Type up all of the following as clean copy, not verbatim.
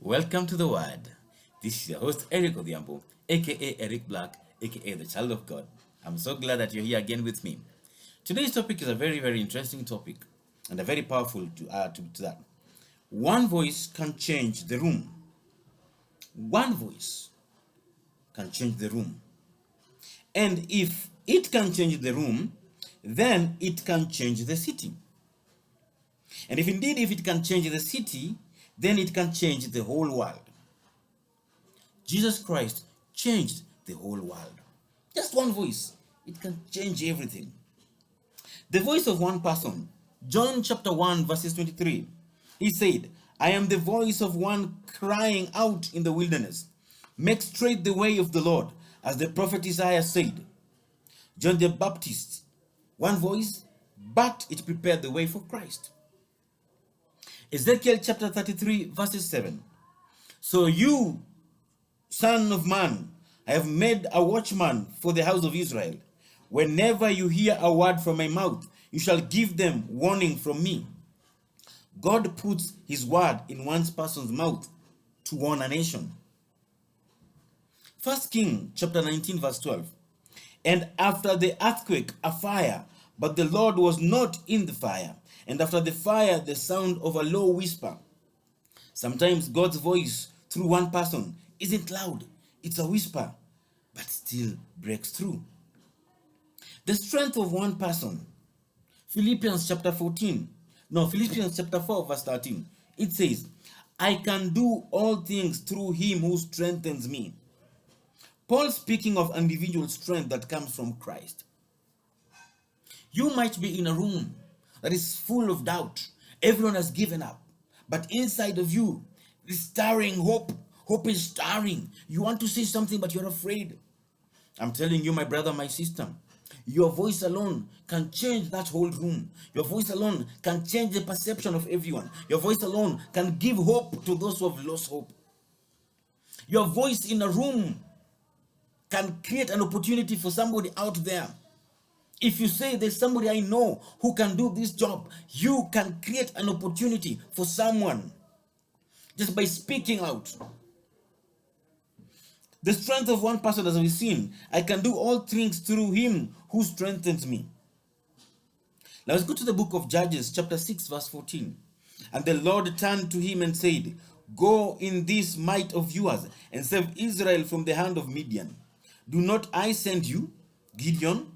Welcome to the Word. This is your host Eric Odhiambo, aka Eric Black, aka the Child of God. I'm so glad that you're here again with me. Today's topic is a very interesting topic and a very powerful to that. One voice can change the room. One voice can change the room. And if it can change the room, then it can change the city. And if it can change the city, then it can change the whole world. Jesus Christ changed the whole world. Just one voice, it can change everything. The voice of one person, John chapter 1 verses 23, he said, I am the voice of one crying out in the wilderness, make straight the way of the Lord, as the prophet Isaiah said. John the Baptist, one voice, but it prepared the way for Christ. Ezekiel chapter 33 verses 7, so you, Son of man, I have made a watchman for the house of Israel. Whenever you hear a word from my mouth, you shall give them warning from me. God puts his word in one person's mouth to warn a nation. 1 King chapter 19 verse 12. And after the earthquake, a fire, but the Lord was not in the fire. And after the fire, the sound of a low whisper. Sometimes God's voice through one person isn't loud, it's a whisper, but still breaks through. The strength of one person. Philippians chapter 4 verse 13. It says, I can do all things through him who strengthens me. Paul speaking of individual strength that comes from Christ. You might be in a room that is full of doubt. Everyone has given up. But inside of you is stirring hope. Hope is stirring. You want to say something, but you're afraid. I'm telling you, my brother, my sister, your voice alone can change that whole room. Your voice alone can change the perception of everyone. Your voice alone can give hope to those who have lost hope. Your voice in a room can create an opportunity for somebody out there. If you say there's somebody I know who can do this job, you can create an opportunity for someone just by speaking out. The strength of one person, as we've seen, I can do all things through him who strengthens me. Now let's go to the book of Judges, chapter 6, verse 14. And the Lord turned to him and said, go in this might of yours and save Israel from the hand of Midian. Do not I send you, Gideon?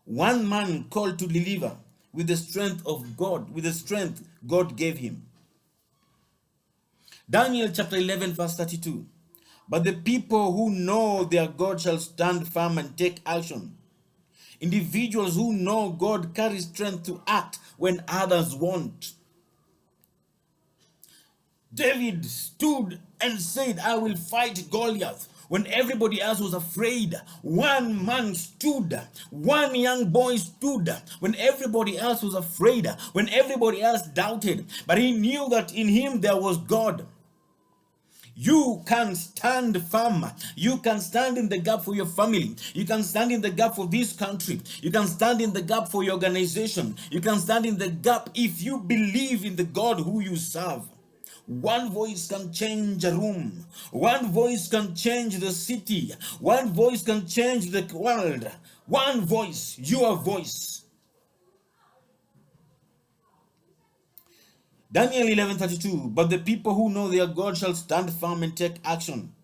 One man called to deliver with the strength of God, with the strength God gave him. Daniel chapter 11 verse 32. But the people who know their God shall stand firm and take action. Individuals who know God carry strength to act when others won't. David stood and said, I will fight Goliath. When everybody else was afraid, one man stood. One young boy stood. When everybody else was afraid, when everybody else doubted, but he knew that in him there was God. You can stand firm. You can stand in the gap for your family. You can stand in the gap for this country. You can stand in the gap for your organization. You can stand in the gap if you believe in the God who you serve. One voice can change a room. One voice can change the city. One voice can change the world. One voice, your voice. Daniel 11:32, but the people who know their God shall stand firm and take action.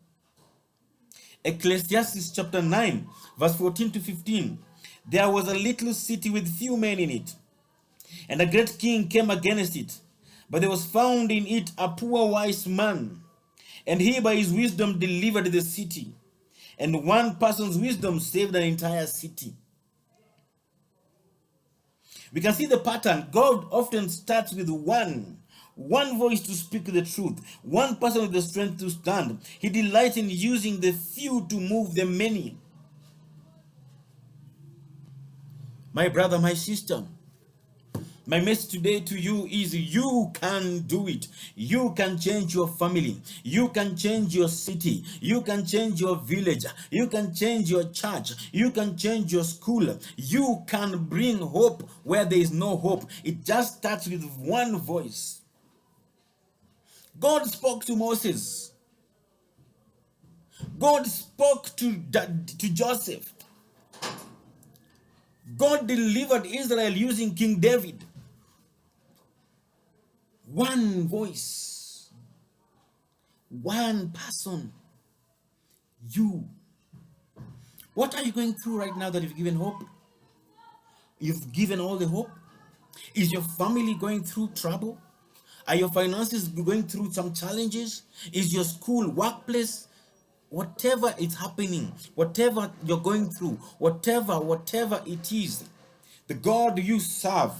Ecclesiastes chapter 9, verse 14 to 15. There was a little city with few men in it, and a great king came against it. But there was found in it a poor wise man, and he by his wisdom delivered the city. And one person's wisdom saved an entire city. We can see the pattern. God often starts with one voice to speak the truth, one person with the strength to stand. He delights in using the few to move the many. My brother, my sister, my message today to you is you can do it. You can change your family. You can change your city. You can change your village. You can change your church. You can change your school. You can bring hope where there is no hope. It just starts with one voice. God spoke to Moses. God spoke to Joseph. God delivered Israel using King David. One voice, one person, you. What are you going through right now that you've given hope? You've given all the hope? Is your family going through trouble? Are your finances going through some challenges? Is your school, workplace, whatever is happening, whatever you're going through, whatever it is, the God you serve,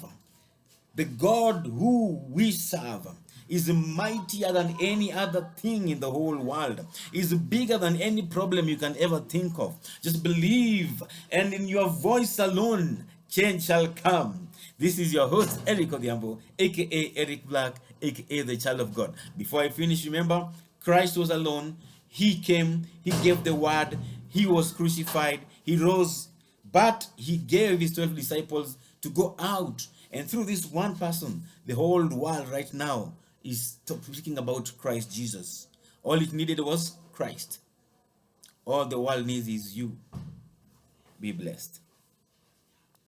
the God who we serve is mightier than any other thing in the whole world, is bigger than any problem you can ever think of. Just believe, and in your voice alone, change shall come. This is your host, Eric Odhiambo, aka Eric Black, aka the Child of God. Before I finish, remember, Christ was alone. He came, he gave the word, he was crucified, he rose, but he gave his 12 disciples to go out. And through this one person, the whole world right now is speaking about Christ Jesus. All it needed was Christ. All the world needs is you. Be blessed.